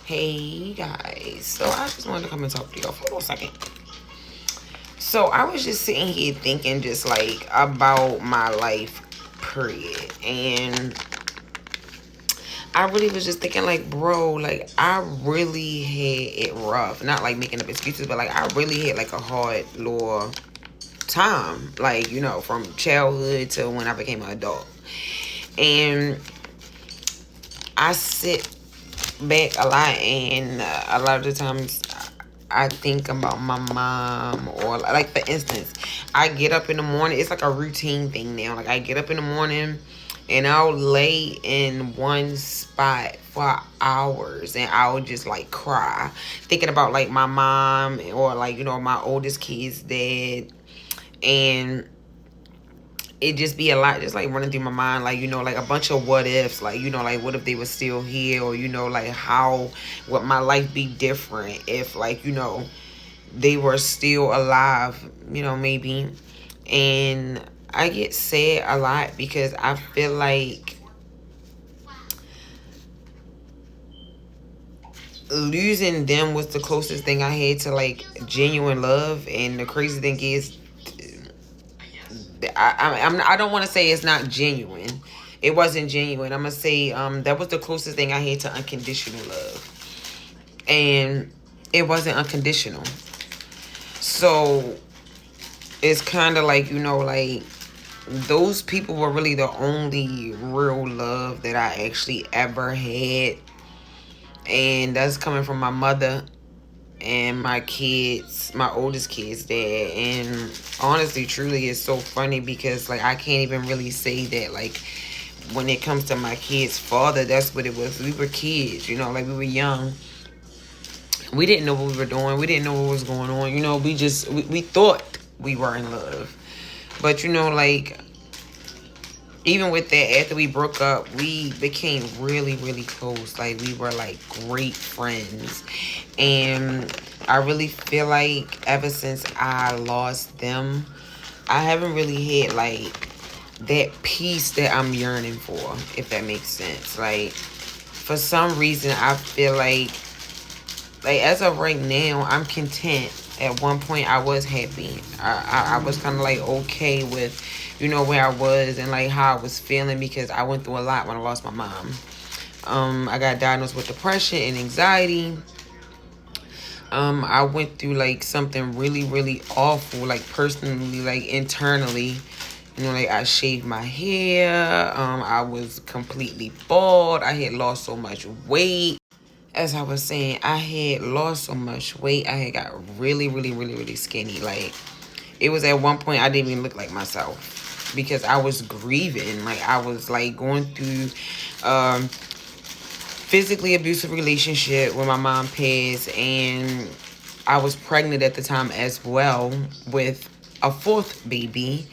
Hey guys, so I just wanted to come and talk to y'all for a little second. So I was just sitting here thinking just like about my life, period. And I really was just thinking like, bro, like I really had it rough. Not like making up excuses, but like I really had like a hard little time. Like, from childhood to when I became an adult. And I sit back a lot, and a lot of the times I think about my mom, or like for instance, I get up in the morning. It's like a routine thing now. Like I get up in the morning and I'll lay in one spot for hours and I'll just like cry, thinking about like my mom, or like, my oldest kid's dad. And it just be a lot just like running through my mind, like, like a bunch of what ifs, like, like what if they were still here, or like how would my life be different if, like, they were still alive, maybe. And I get sad a lot because I feel like losing them was the closest thing I had to like genuine love. And the crazy thing is, I don't want to say it's not genuine. It wasn't genuine. I'm gonna say that was the closest thing I had to unconditional love, and it wasn't unconditional. So it's kind of like, like those people were really the only real love that I actually ever had, and that's coming from my mother and my kids, my oldest kids' dad. And honestly, truly, it's so funny because like I can't even really say that like when it comes to my kids' father, that's what it was. We were kids, like we were young. We didn't know what we were doing. We didn't know what was going on. We thought we were in love. But like even with that, after we broke up, we became really, really close. Like we were like great friends. And I really feel like ever since I lost them, I haven't really had like that peace that I'm yearning for, if that makes sense. Like for some reason I feel like as of right now, I'm content. At one point I was happy. I was kind of like okay with, where I was and like how I was feeling, because I went through a lot when I lost my mom. I got diagnosed with depression and anxiety. I went through like something really, really awful, like personally, like internally. Like I shaved my hair. I was completely bald. I had lost so much weight. As I was saying, I had lost so much weight. I had got really, really, really, really skinny. Like it was at one point I didn't even look like myself because I was grieving. Like I was like going through physically abusive relationship when my mom passed, and I was pregnant at the time as well with a fourth baby,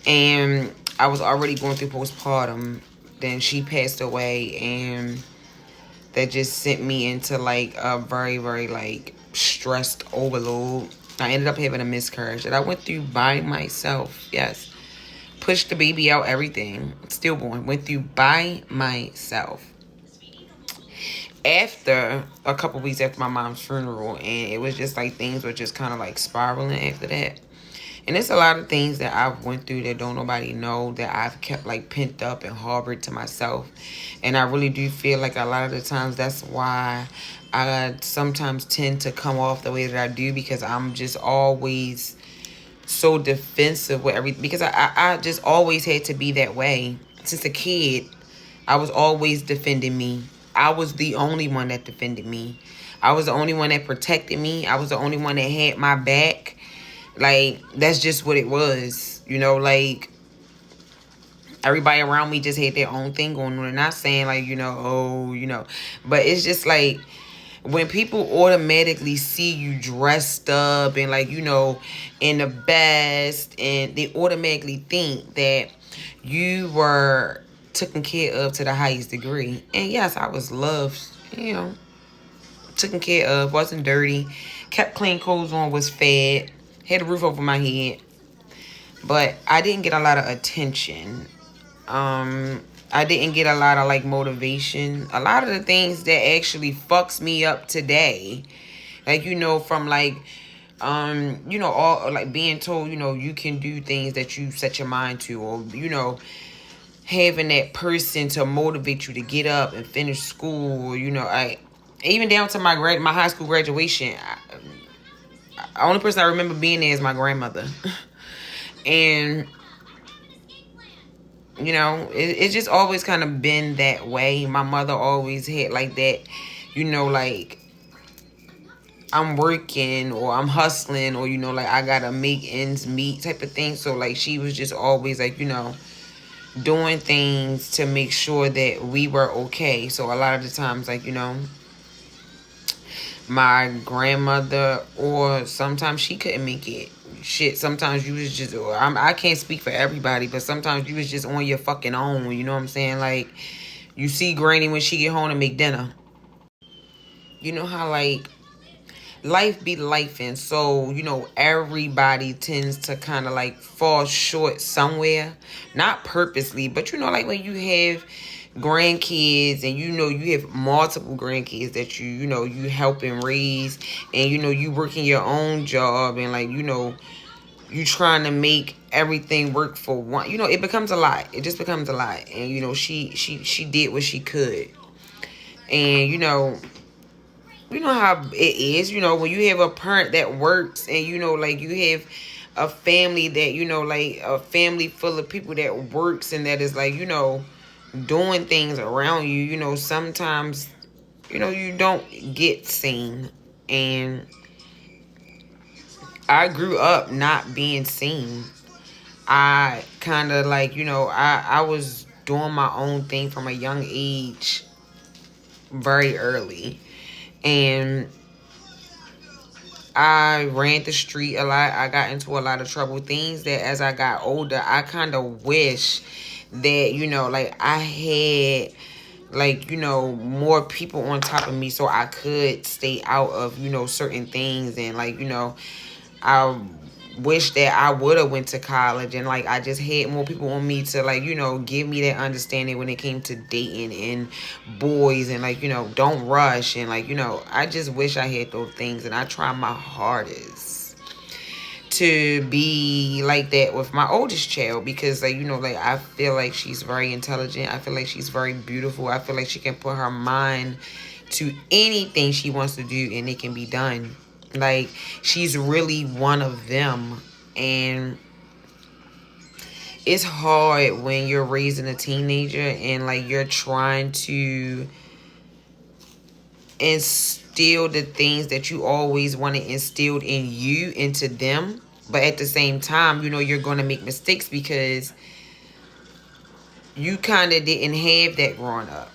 and I was already going through postpartum. Then she passed away, and that just sent me into like a very, very like stressed overload. I ended up having a miscarriage that I went through by myself. Yes. Pushed the baby out, everything. Stillborn. Went through by myself. After a couple weeks after my mom's funeral, and it was just like things were just kind of like spiraling after that. And it's a lot of things that I've went through that don't nobody know, that I've kept like pent up and harbored to myself. And I really do feel like a lot of the times that's why I sometimes tend to come off the way that I do, because I'm just always so defensive with everything, because I just always had to be that way. Since a kid, I was always defending me. I was the only one that defended me. I was the only one that protected me. I was the only one that had my back. Like, that's just what it was. Like, everybody around me just had their own thing going on. And not saying, like, but it's just like, when people automatically see you dressed up and, like, in the best, and they automatically think that you were taken care of to the highest degree. And yes, I was loved, taken care of, wasn't dirty, kept clean clothes on, was fed, had a roof over my head. But I didn't get a lot of attention. I didn't get a lot of like motivation. A lot of the things that actually fucks me up today, like, you know, from like, you know, all like being told, you know, you can do things that you set your mind to, or, you know, having that person to motivate you to get up and finish school, or, you know, I even down to my high school graduation. The only person I remember being there is my grandmother. And you know, it's just always kind of been that way. My mother always had like that, you know, like I'm working or I'm hustling, or, you know, like I gotta make ends meet type of thing. So like she was just always like, you know, doing things to make sure that we were okay. So a lot of the times, like, you know, my grandmother, or sometimes she couldn't make it. Shit, sometimes you was just, I can't speak for everybody, but sometimes you was just on your fucking own. You know what I'm saying? Like, you see Granny when she get home to make dinner. You know how like life be life, and so, you know, everybody tends to kind of like fall short somewhere, not purposely, but, you know, like when you have grandkids, and, you know, you have multiple grandkids that you know, you help and raise, and, you know, you working your own job, and, like, you know, you trying to make everything work for one, you know, it becomes a lot. It just becomes a lot. And, you know, she did what she could. And, you know how it is, you know, when you have a parent that works, and, you know, like you have a family that, you know, like a family full of people that works, and that is like, you know, doing things around you, you know, sometimes, you know, you don't get seen. And I grew up not being seen. I kind of like, you know, I was doing my own thing from a young age, very early. And I ran the street a lot. I got into a lot of trouble. Things that as I got older, I kind of wish that, you know, like I had, like, you know, more people on top of me so I could stay out of, you know, certain things. And, like, you know, I wish that I would have went to college, and like I just had more people on me to, like, you know, give me that understanding when it came to dating and boys, and, like, you know, don't rush, and, like, you know, I just wish I had those things. And I try my hardest to be like that with my oldest child, because, like, you know, like I feel like she's very intelligent. I feel like she's very beautiful. I feel like she can put her mind to anything she wants to do, and it can be done. Like, she's really one of them. And it's hard when you're raising a teenager, and like you're trying to instill the things that you always want to instill in you into them. But at the same time, you know, you're going to make mistakes because you kind of didn't have that growing up.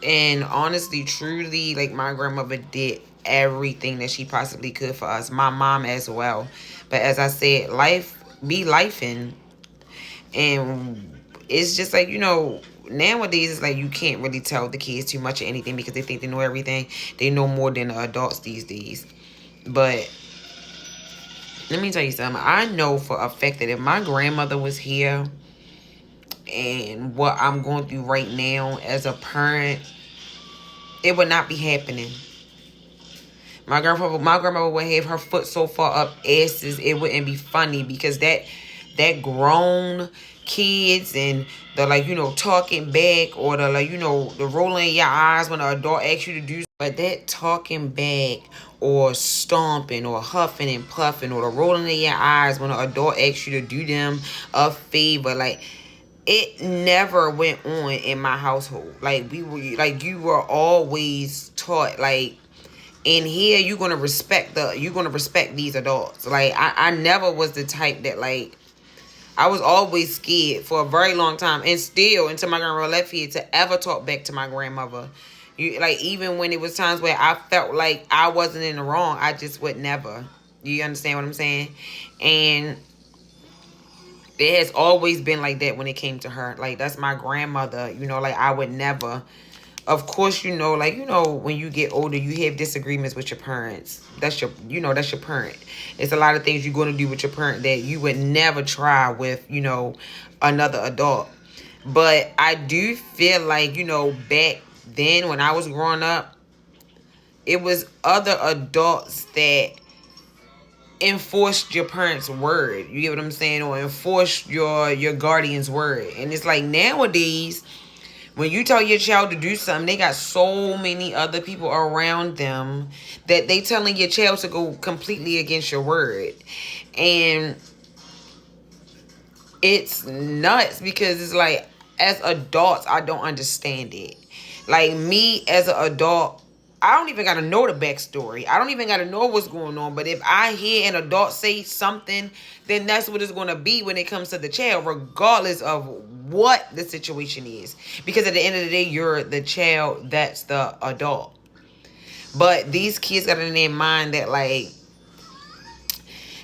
And honestly, truly, like, my grandmother did everything that she possibly could for us. My mom as well. But as I said, life be lifing. And it's just like, you know, nowadays it's like you can't really tell the kids too much of anything because they think they know everything. They know more than the adults these days. But let me tell you something. I know for a fact that if my grandmother was here, and what I'm going through right now as a parent, it would not be happening. My grandmother would have her foot so far up asses it wouldn't be funny, because that grown kids and the, like, you know, talking back, or the, like, you know, the rolling your eyes when an adult asks you to do, but that talking back or stomping or huffing and puffing, or the rolling of your eyes when an adult asks you to do them a favor, like, it never went on in my household. Like, we were, like, you were always taught, like, in here you're gonna respect these adults. Like, I never was the type that, like, I was always scared for a very long time, and still until my grandma left here, to ever talk back to my grandmother. You, like, even when it was times where I felt like I wasn't in the wrong, I just would never. You understand what I'm saying? And it has always been like that when it came to her. Like, that's my grandmother, you know, like, I would never. Of course, you know, like, you know, when you get older, you have disagreements with your parents. That's your, you know, that's your parent. It's a lot of things you're going to do with your parent that you would never try with, you know, another adult. But I do feel like, you know, back then when I was growing up, it was other adults that enforced your parents' word. You get what I'm saying? Or enforced your guardian's word. And it's like nowadays, when you tell your child to do something, they got so many other people around them that they telling your child to go completely against your word. And it's nuts because it's like, as adults, I don't understand it. Like, me as an adult, I don't even got to know the backstory. I don't even got to know what's going on. But if I hear an adult say something, then that's what it's going to be when it comes to the child, regardless of what the situation is. Because at the end of the day, you're the child, that's the adult. But these kids got in their mind that, like,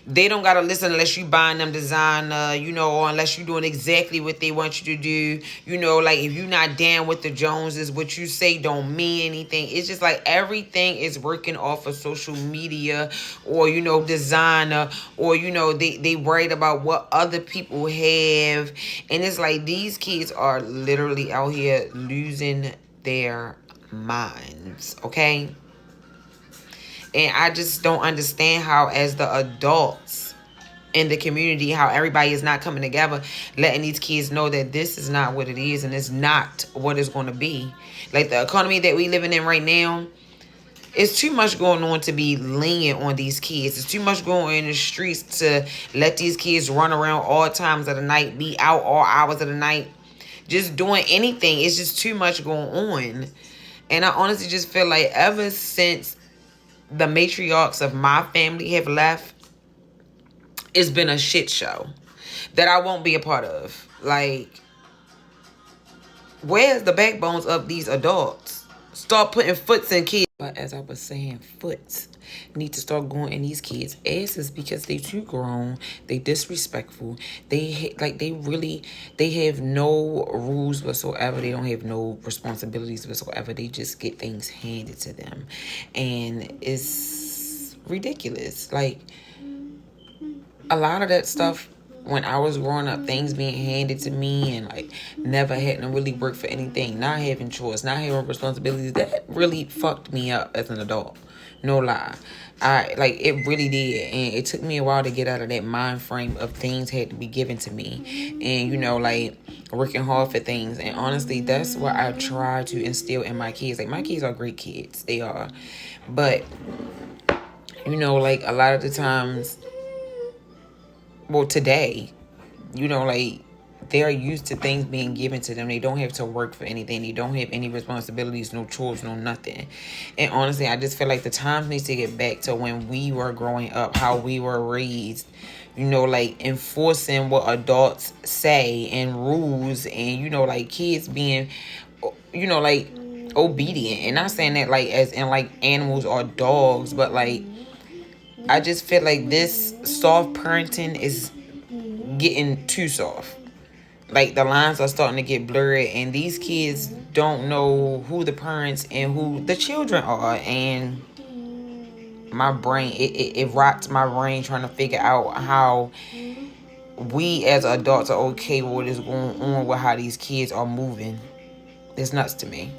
they don't gotta listen unless you buying them designer, you know, or unless you doing exactly what they want you to do. You know, like, if you're not down with the Joneses, what you say don't mean anything. It's just like everything is working off of social media, or, you know, designer, or, you know, they worried about what other people have. And it's like these kids are literally out here losing their minds, okay? And I just don't understand how, as the adults in the community, how everybody is not coming together, letting these kids know that this is not what it is and it's not what it's going to be. Like, the economy that we living in right now, it's too much going on to be lenient on these kids. It's too much going on in the streets to let these kids run around all times of the night, be out all hours of the night, just doing anything. It's just too much going on. And I honestly just feel like ever since the matriarchs of my family have left, it's been a shit show that I won't be a part of. Like, where's the backbones of these adults? Start putting foots in kids. But as I was saying, foots need to start going in these kids' asses because they too grown. They disrespectful. They have no rules whatsoever. They don't have no responsibilities whatsoever. They just get things handed to them, and it's ridiculous. Like, a lot of that stuff, when I was growing up, things being handed to me and, like, never having to really work for anything, not having chores, not having responsibilities, that really fucked me up as an adult. No lie. It really did. And it took me a while to get out of that mind frame of things had to be given to me. And, you know, like, working hard for things. And honestly, that's what I try to instill in my kids. Like, my kids are great kids. They are. But, you know, like, a lot of the times, well, today, you know, like, they're used to things being given to them. They don't have to work for anything. They don't have any responsibilities, no chores, no nothing. And honestly, I just feel like the times needs to get back to when we were growing up, how we were raised, you know, like, enforcing what adults say and rules, and, you know, like, kids being, you know, like, obedient. And not saying that, like, as in, like, animals or dogs, but, like, I just feel like this soft parenting is getting too soft. Like, the lines are starting to get blurred, and these kids don't know who the parents and who the children are. And my brain, it rots my brain trying to figure out how we as adults are okay with what is going on with how these kids are moving. It's nuts to me.